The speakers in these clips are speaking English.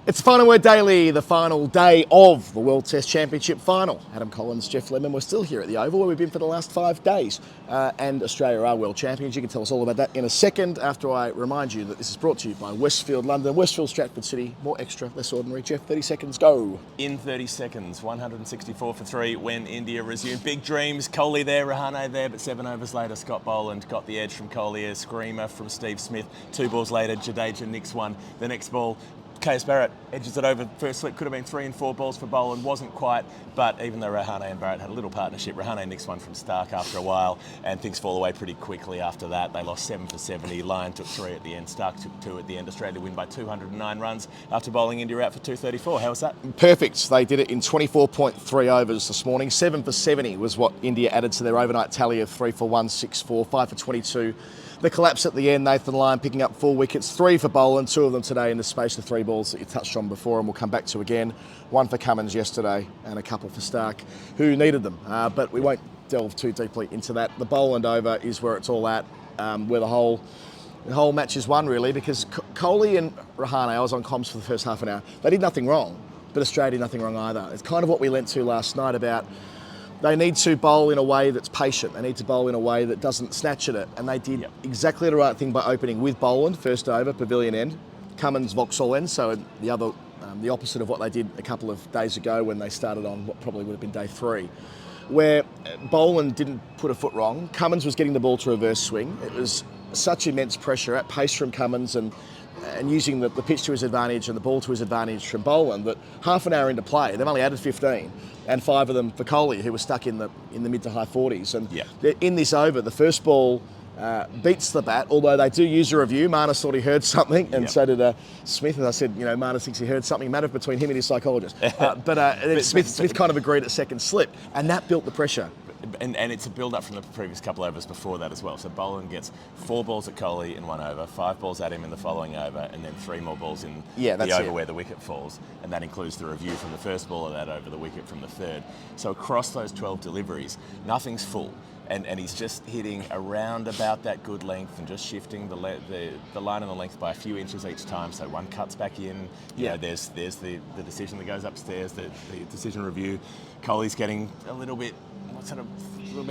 It's the Final Word Daily, the final day of the World Test Championship final. Adam Collins, Jeff Lemon, we're still here at the Oval where we've been for the last 5 days. And Australia are world champions. You can tell us all about that in a second after I remind you that this is brought to you by Westfield London, Westfield Stratford City. More extra, less ordinary. Jeff, 30 seconds, go. In 30 seconds, 164 for 3 when India resumed. Big dreams, Kohli there, Rahane there, but 7 overs later, Scott Boland got the edge from Kohli, a screamer from Steve Smith. 2 balls later, Jadeja nicks one. The next ball, Virat edges it over first slip, could have been 3 and 4 balls for Boland, wasn't quite, but even though Rahane and Virat had a little partnership, Rahane nicks one from Stark after a while, and things fall away pretty quickly after that. They lost 7 for 70, Lyon took 3 at the end, Stark took 2 at the end. Australia win by 209 runs after bowling India out for 234. How was that? Perfect. They did it in 24.3 overs this morning. 7 for 70 was what India added to their overnight tally of 3 for 164, 5 for 22. The collapse at the end, Nathan Lyon picking up 4 wickets, 3 for Boland, 2 of them today in the space of 3 balls that you touched on before and we'll come back to again. 1 for Cummins yesterday and a couple for Stark, who needed them. But we won't delve too deeply into that. The Boland over is where it's all at, where the whole match is won really, because Kohli and Rahane, I was on comms for the first half an hour, they did nothing wrong, but Australia did nothing wrong either. It's kind of what we lent to last night about they need to bowl in a way that's patient. They need to bowl in a way that doesn't snatch at it. And they did exactly the right thing by opening with Boland, first over, pavilion end, Cummins, Vauxhall end, so the opposite of what they did a couple of days ago when they started on what probably would have been day 3, where Boland didn't put a foot wrong. Cummins was getting the ball to reverse swing. It was such immense pressure at pace from Cummins and using the pitch to his advantage and the ball to his advantage from Boland that half an hour into play, they've only added 15 and 5 of them for Kohli, who was stuck in the mid to high 40s. And in this over, the first ball beats the bat, although they do use a review. Marnus thought he heard something, and so did Smith. And I said, Marnus thinks he heard something. Matter between him and his psychologist. But Smith kind of agreed at second slip, and that built the pressure. And it's a build-up from the previous couple overs before that as well. So Boland gets 4 balls at Kohli in 1 over, 5 balls at him in the following over, and then 3 more balls in the over where the wicket falls. And that includes the review from the first ball of that over, the wicket from the third. So across those 12 deliveries, nothing's full. And he's just hitting around about that good length and just shifting the line and the length by a few inches each time. So one cuts back in. There's the decision that goes upstairs, the decision review. Kohli's getting a little bit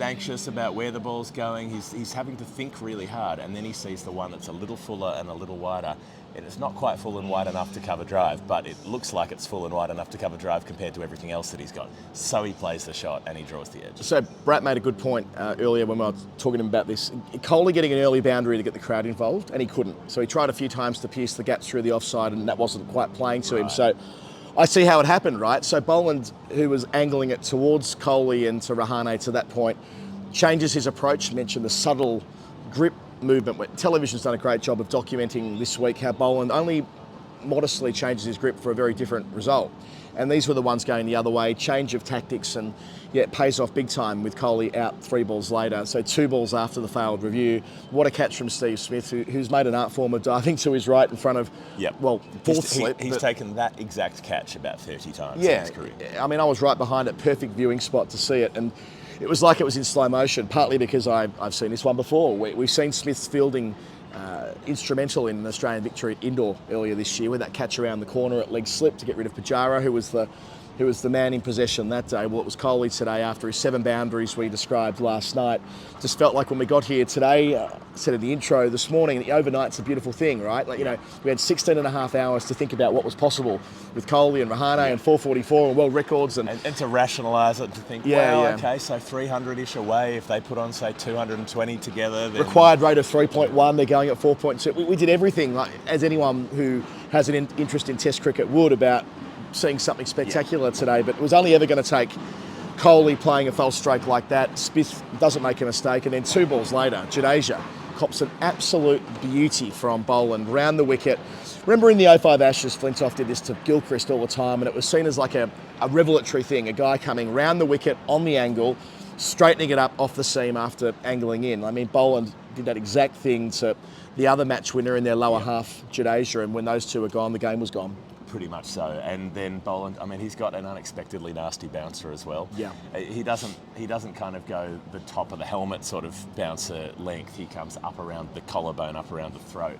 anxious about where the ball's going. He's having to think really hard, and then he sees the one that's a little fuller and a little wider. And it's not quite full and wide enough to cover drive, but it looks like it's full and wide enough to cover drive compared to everything else that he's got. So he plays the shot and he draws the edge. So Brat made a good point earlier when we were talking to him about this. Kohli getting an early boundary to get the crowd involved, and he couldn't. So he tried a few times to pierce the gaps through the offside, and that wasn't quite playing to him. So I see how it happened, right? So Boland, who was angling it towards Kohli and to Rahane to that point, changes his approach, mentioned the subtle grip movement. Television's done a great job of documenting this week how Boland only modestly changes his grip for a very different result. And these were the ones going the other way, change of tactics, and it pays off big time with Kohli out 3 balls later. So 2 balls after the failed review. What a catch from Steve Smith, who's made an art form of diving to his right in front of, fourth slip. He's taken that exact catch about 30 times in his career. I mean, I was right behind it, perfect viewing spot to see it. And it was like it was in slow motion, partly because I've seen this one before. We've seen Smith's fielding instrumental in an Australian victory at Indoor earlier this year with that catch around the corner at leg slip to get rid of Pujara, who was the man in possession that day. Well, it was Kohli today after his 7 boundaries we described last night. Just felt like when we got here today, said in the intro this morning, the overnight's a beautiful thing, right? Like, we had 16 and a half hours to think about what was possible with Kohli and Rahane and 444 and world records. And to rationalise it, to think, okay, so 300-ish away, if they put on, say, 220 together. Then required rate of 3.1, they're going at 4.2. We did everything, like as anyone who has an interest in Test cricket would, about seeing something spectacular today, but it was only ever going to take Kohli playing a false strike like that. Smith doesn't make a mistake, and then 2 balls later, Jadeja cops an absolute beauty from Boland round the wicket. Remember in the 05 Ashes, Flintoff did this to Gilchrist all the time, and it was seen as like a revelatory thing, a guy coming round the wicket on the angle, straightening it up off the seam after angling in. I mean, Boland did that exact thing to the other match winner in their lower half, Jadeja, and when those two were gone, the game was gone. Pretty much so. And then Boland, I mean, he's got an unexpectedly nasty bouncer as well. Yeah. He doesn't kind of go the top of the helmet sort of bouncer length. He comes up around the collarbone, up around the throat.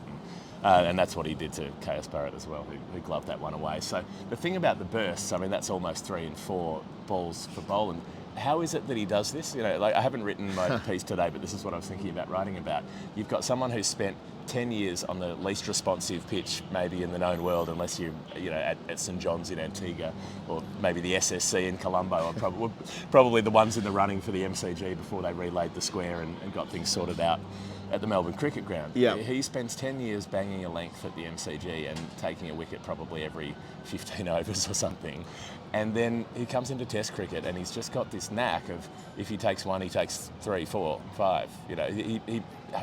And And that's what he did to Chaos Barrett as well, who gloved that one away. So the thing about the bursts, I mean, that's almost 3 and 4 balls for Boland. How is it that he does this? You know, like, I haven't written my piece today, but this is what I was thinking about writing about. You've got someone who's spent 10 years on the least responsive pitch maybe in the known world, unless you know, at St John's in Antigua, or maybe the SSC in Colombo, or probably the ones in the running for the MCG before they relaid the square and got things sorted out at the Melbourne Cricket Ground. Yeah. He spends 10 years banging a length at the MCG and taking a wicket probably every 15 overs or something. And then he comes into Test cricket and he's just got this knack of, if he takes one, he takes 3, 4, 5. You know,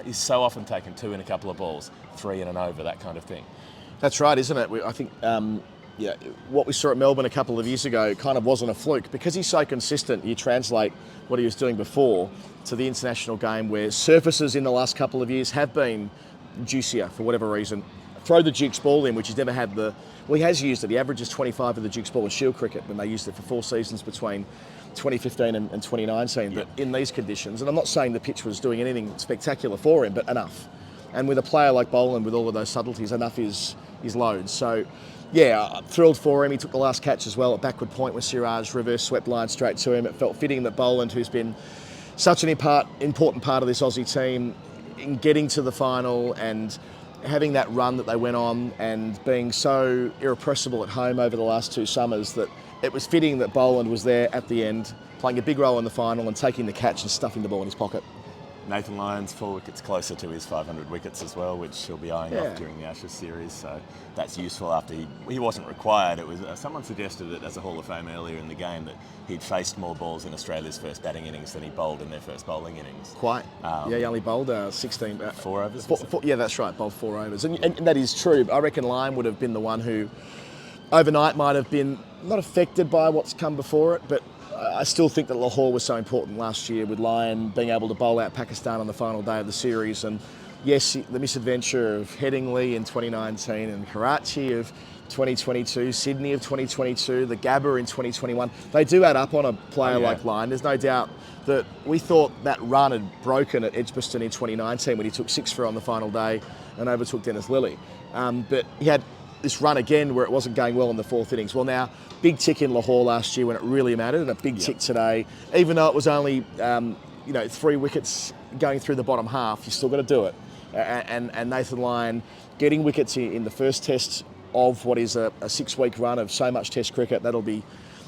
he's so often taken 2 in a couple of balls, 3 in an over, that kind of thing. That's right, isn't it? I think what we saw at Melbourne a couple of years ago kind of wasn't a fluke. Because he's so consistent, you translate what he was doing before to the international game, where surfaces in the last couple of years have been juicier for whatever reason. Throw the Duke's ball in, which he's never had he has used it. He averages 25 of the Duke's ball in Shield cricket when they used it for 4 seasons between 2015 and 2019. But in these conditions, and I'm not saying the pitch was doing anything spectacular for him, but enough. And with a player like Boland with all of those subtleties, enough is loads. So, yeah, thrilled for him. He took the last catch as well at backward point with Siraj, reverse swept line straight to him. It felt fitting that Boland, who's been such an important part of this Aussie team, in getting to the final and having that run that they went on and being so irrepressible at home over the last 2 summers, that it was fitting that Boland was there at the end, playing a big role in the final and taking the catch and stuffing the ball in his pocket. Nathan Lyon's 4 wickets closer to his 500 wickets as well, which he'll be eyeing off during the Ashes series. So that's useful after he wasn't required. It was someone suggested it as a Hall of Fame earlier in the game that he'd faced more balls in Australia's first batting innings than he bowled in their first bowling innings. Quite. He only bowled 16. 4 overs? Yeah, that's right, bowled 4 overs. And that is true. I reckon Lyon would have been the one who overnight might have been not affected by what's come before it, but I still think that Lahore was so important last year, with Lyon being able to bowl out Pakistan on the final day of the series. And yes, the misadventure of Headingley in 2019 and Karachi of 2022, Sydney of 2022, the Gabba in 2021, they do add up on a player like Lyon. There's no doubt that we thought that run had broken at Edgbaston in 2019 when he took 6 for on the final day and overtook Dennis Lilly. But he had this run again where it wasn't going well in the 4th innings. Well, now, big tick in Lahore last year when it really mattered, and a big tick today. Even though it was only 3 wickets going through the bottom half, you still got to do it. And Nathan Lyon getting wickets in the first test of what is a 6-week run of so much Test cricket, that'll be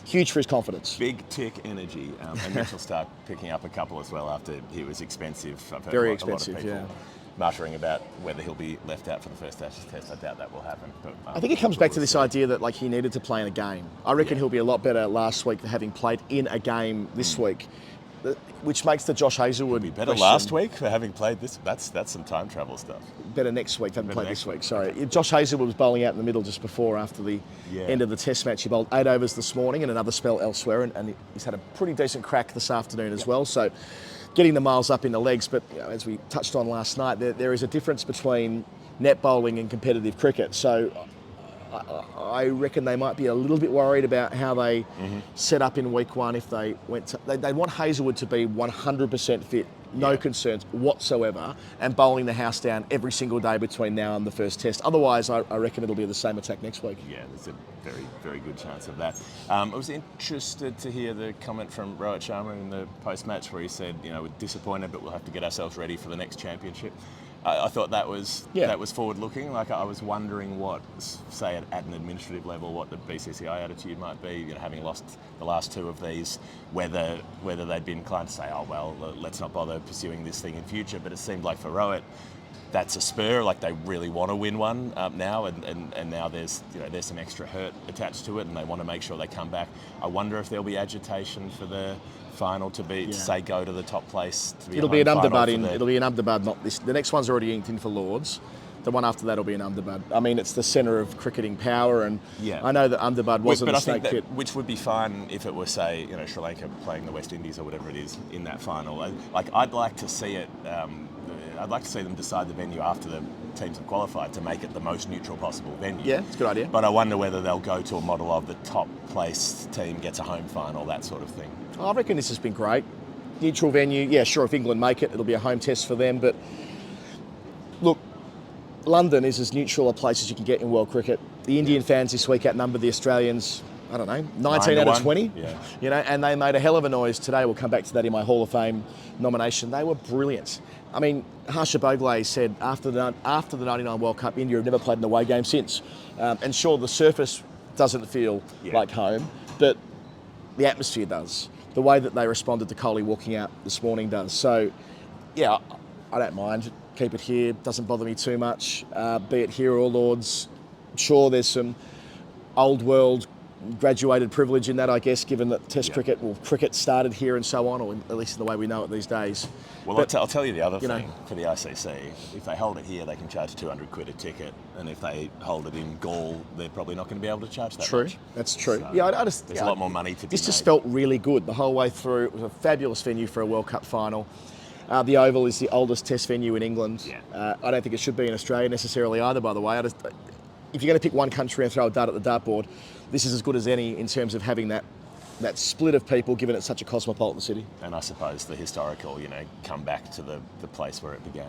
huge for his confidence. Big tick energy, and Mitchell Starc picking up a couple as well after he was expensive. I've heard Very a expensive, lot of people muttering about whether he'll be left out for the first Ashes test. I doubt that will happen. But, I think it comes back to this idea that he needed to play in a game. I reckon he'll be a lot better last week than having played in a game this week, which makes the Josh Hazlewood be better last week for having played this. That's some time travel stuff. Better next week. Haven't played this week. Sorry, Josh Hazlewood was bowling out in the middle just after the end of the Test match. He bowled 8 overs this morning and another spell elsewhere, and he's had a pretty decent crack this afternoon as well. So, getting the miles up in the legs, but as we touched on last night, there is a difference between net bowling and competitive cricket. So I reckon they might be a little bit worried about how they set up in week 1 if they went to... They want Hazlewood to be 100% fit, no concerns whatsoever, and bowling the house down every single day between now and the first test. Otherwise, I reckon it'll be the same attack next week. Yeah, there's a very, very good chance of that. I was interested to hear the comment from Rohit Sharma in the post-match where he said, we're disappointed, but we'll have to get ourselves ready for the next championship. I thought that was forward-looking. I was wondering what, say, at an administrative level, what the BCCI attitude might be. Having lost the last 2 of these, whether they'd be inclined to say, "Oh well, let's not bother pursuing this thing in future." But it seemed like for Rohit, that's a spur. They really want to win one now, and now there's some extra hurt attached to it, and they want to make sure they come back. I wonder if there'll be agitation for the final to say go to the top place. It'll be an Ahmedabad. It'll be an Ahmedabad, not this. The next one's already inked in for Lords. The one after that will be in Ahmedabad. I mean, it's the centre of cricketing power, and I know that Ahmedabad wasn't a snake pit. Which would be fine if it were, say, Sri Lanka playing the West Indies or whatever it is in that final. I'd like to see it. I'd like to see them decide the venue after the teams have qualified to make it the most neutral possible venue. Yeah, it's a good idea. But I wonder whether they'll go to a model of the top place team gets a home final, that sort of thing. I reckon this has been great. Neutral venue, yeah, sure, if England make it, it'll be a home test for them. But look, London is as neutral a place as you can get in world cricket. The Indian fans this week outnumbered the Australians, I don't know, 19 out of 20. Yeah. You know, and they made a hell of a noise today. We'll come back to that in my Hall of Fame nomination. They were brilliant. I mean, Harsha Bhogle said after the 99 World Cup, India have never played an away game since. And sure, the surface doesn't feel like home, but the atmosphere does. The way that they responded to Kohli walking out this morning does. So, yeah, I don't mind. Keep it here. Doesn't bother me too much. Be it here or Lords. Sure, there's some old world graduated privilege in that, I guess, given that Test cricket, cricket started here and so on, or at least in the way we know it these days. Well, but, I'll tell you the other thing for the ICC. If they hold it here, they can charge 200 quid a ticket, and if they hold it in Gaul, they're probably not going to be able to charge that much. That's true. So I just there's a lot more money to be This just felt really good the whole way through. It was a fabulous venue for a World Cup final. The Oval is the oldest Test venue in England. Yeah. I don't think it should be in Australia necessarily either, by the way. If you're going to pick one country and throw a dart at the dartboard, this is as good as any in terms of having that split of people, given it's such a cosmopolitan city. And I suppose the historical, come back to the place where it began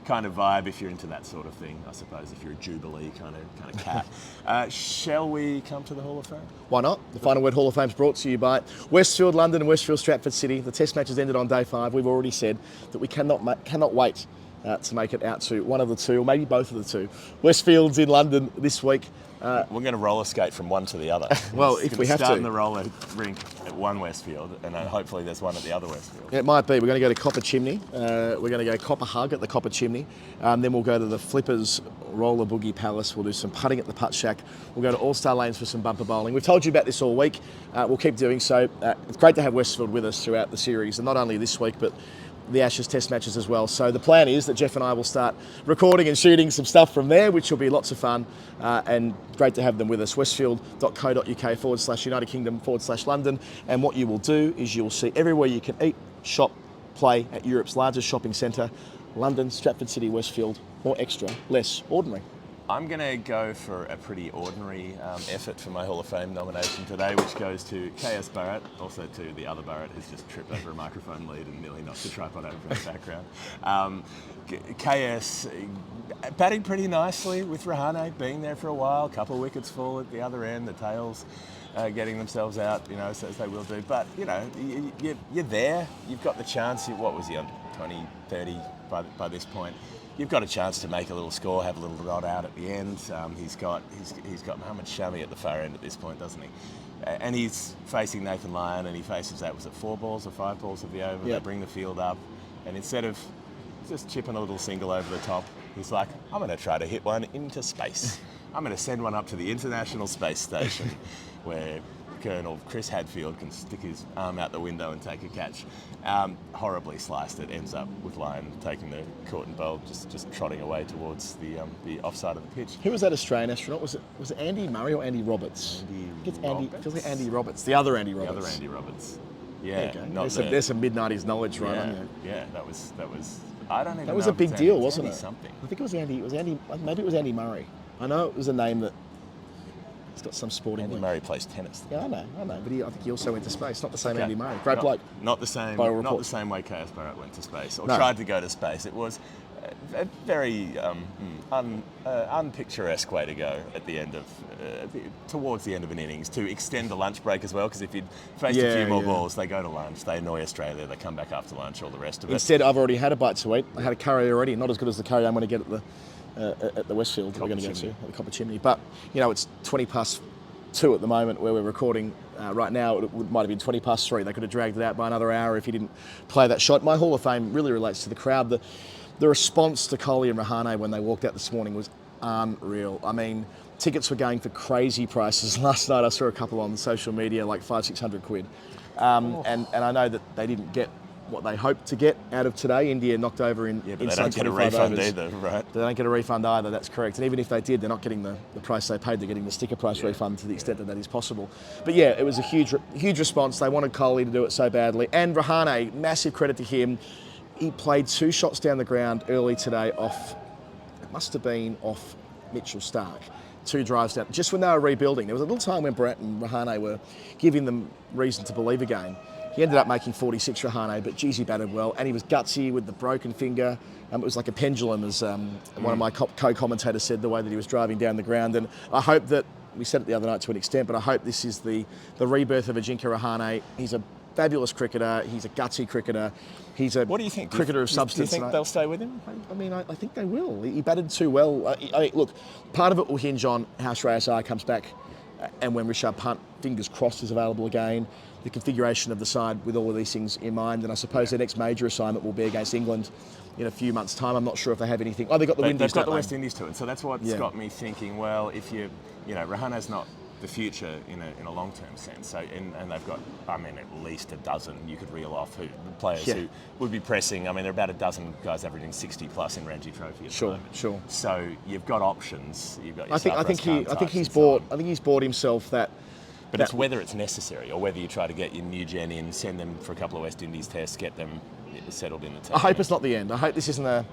kind of vibe, if you're into that sort of thing. I suppose if you're a Jubilee kind of cat. Shall we come to the Hall of Fame? Why not? The Final Word Hall of Fame is brought to you by Westfield London and Westfield Stratford City. The Test matches ended on day 5. We've already said that we cannot wait to make it out to one of the two, or maybe both of the two. Westfield's in London this week. We're going to roller skate from one to the other. Well, if we have to. Start in the roller rink at one Westfield, and hopefully there's one at the other Westfield. It might be. We're going to go to Copper Chimney. We're going to go Copper Hug at the Copper Chimney. Then we'll go to the Flippers Roller Boogie Palace. We'll do some putting at the Putt Shack. We'll go to All-Star Lanes for some bumper bowling. We've told you about this all week. We'll keep doing so. It's great to have Westfield with us throughout the series, and not only this week, but the Ashes Test matches as well. So the plan is that Jeff and I will start recording and shooting some stuff from there, which will be lots of fun and great to have them with us. Westfield.co.uk/United Kingdom/London. And what you will do is you will see everywhere you can eat, shop, play at Europe's largest shopping centre, London, Stratford City, Westfield. More extra, less ordinary. I'm going to go for a pretty ordinary effort for my Hall of Fame nomination today, which goes to KS Barrett, also to the other Barrett who's just tripped over a microphone lead and nearly knocked the tripod over in the background. KS batting pretty nicely with Rahane being there for a while, a couple of wickets fall at the other end, the tails getting themselves out, as they will do. But, you're there, you've got the chance. What was he on, 20, 30 by this point? You've got a chance to make a little score, have a little rod out at the end. He's got Mohammad Shami at the far end at this point, doesn't he? And he's facing Nathan Lyon, and he faces that. Was it 4 balls or 5 balls of the over? Yep. They bring the field up, and instead of just chipping a little single over the top, he's like, I'm going to try to hit one into space. I'm going to send one up to the International Space Station, where Colonel Chris Hadfield can stick his arm out the window and take a catch. Horribly sliced. It ends up with Lyon taking the court and bowl, just trotting away towards the offside of the pitch. Who was that Australian astronaut? Was it Andy Murray or Andy Roberts? Feels like Andy Roberts. The other Andy Roberts. The other Andy Roberts. Yeah. There's some mid-90s knowledge right on there. Yeah, that was. I don't even know. That was a big deal, wasn't it? Something. I think it was Andy. Maybe it was Andy Murray. I know it was a name that. It's got some sporting. Andy Murray plays tennis. Yeah, I know. But I think he also went to space. Not the same Andy Murray. Great bloke. Not the same. Not the same way KS Barrett went to space or tried to go to space. It was a very unpicturesque way to go at the end of towards the end of an innings, to extend the lunch break as well. Because if you'd faced a few more balls, they go to lunch. They annoy Australia. They come back after lunch. All the rest of it. Instead, I've already had a bite to eat. I had a curry already. Not as good as the curry I'm going to get at the Westfield we're going to go to, at the Copper Chimney. But, it's 2:20 at the moment where we're recording. Right now, it might have been 3:20. They could have dragged it out by another hour if he didn't play that shot. My Hall of Fame really relates to the crowd. The response to Kohli and Rahane when they walked out this morning was unreal. I mean, tickets were going for crazy prices. Last night I saw a couple on social media, like 500-600 quid. And I know that they didn't get what they hoped to get out of today. India knocked over in but they don't get a refund either, right? They don't get a refund either, that's correct. And even if they did, they're not getting the price they paid. They're getting the sticker price refund to the extent that is possible. But yeah, it was a huge response. They wanted Kohli to do it so badly. And Rahane, massive credit to him. He played 2 shots down the ground early today off Mitchell Stark. 2 drives down, just when they were rebuilding. There was a little time when Virat and Rahane were giving them reason to believe again. He ended up making 46, Rahane, but geez, he batted well, and he was gutsy with the broken finger. It was like a pendulum, as one of my co-commentators said, the way that he was driving down the ground. And I hope that, we said it the other night to an extent, but I hope this is the rebirth of Ajinkya Rahane. He's a fabulous cricketer. He's a gutsy cricketer. He's a what do you think? cricketer of substance. Do you think they'll stay with him? I mean, I think they will. He batted too well. Look, part of it will hinge on how Shreyas Iyer comes back, and when Rishabh Pant, fingers crossed, is available again. The configuration of the side with all of these things in mind, and I suppose their next major assignment will be against England in a few months' time. I'm not sure if they have anything. Oh, they've got the Windies. They've got the West Indies too, and so that's what's got me thinking. Well, if Rahane's not the future in a long-term sense. So and they've got, I mean, at least a dozen you could reel off players who would be pressing. I mean, there are about a dozen guys averaging 60 plus in Ranji Trophy at the moment. Sure. So you've got options. You've got. I think he's bought himself that. But it's whether it's necessary or whether you try to get your new gen in, send them for a couple of West Indies tests, get them settled in the team. I hope it's not the end. I hope this isn't a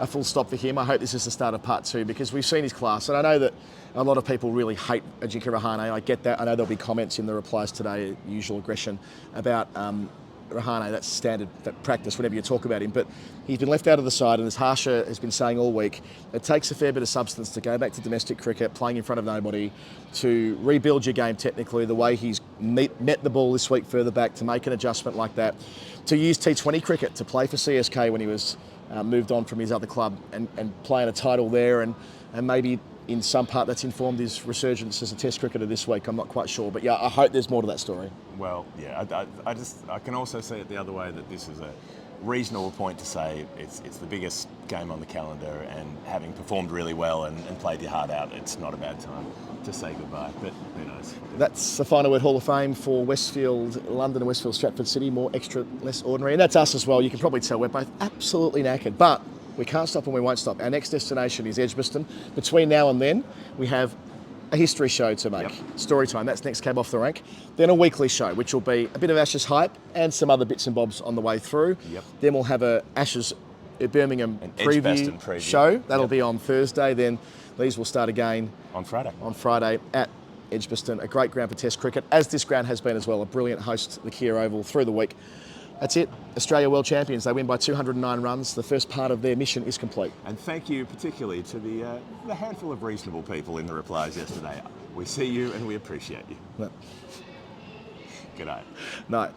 full stop for him. I hope this is the start of part 2, because we've seen his class. And I know that a lot of people really hate Ajinkya Rahane. I get that. I know there'll be comments in the replies today, usual aggression, about Rahane. That's standard practice whenever you talk about him. But he's been left out of the side, and as Harsha has been saying all week, it takes a fair bit of substance to go back to domestic cricket, playing in front of nobody, to rebuild your game technically, the way he's met the ball this week further back, to make an adjustment like that, to use T20 cricket, to play for CSK when he was moved on from his other club, and play in a title there, and maybe in some part that's informed his resurgence as a test cricketer this week. I'm not quite sure, but yeah, I hope there's more to that story. Well, yeah, I can also see it the other way, that this is a reasonable point to say it's the biggest game on the calendar, and having performed really well and played your heart out, it's not a bad time to say goodbye, but who knows. That's the final word Hall of Fame for Westfield London and Westfield Stratford City, more extra, less ordinary, and that's us as well. You can probably tell we're both absolutely knackered, but we can't stop and we won't stop. Our next destination is Edgbaston. Between now and then, we have a history show to make. Story time, that's next cab off the rank. Then a weekly show, which will be a bit of Ashes hype and some other bits and bobs on the way through. Then we'll have a Ashes Birmingham preview show. That'll be on Thursday. Then these will start again on Friday at Edgbaston. A great ground for Test cricket, as this ground has been as well. A brilliant host, the Kia Oval, through the week. That's it. Australia World Champions. They win by 209 runs. The first part of their mission is complete. And thank you particularly to the handful of reasonable people in the replies yesterday. We see you and we appreciate you. No. Good night. Night.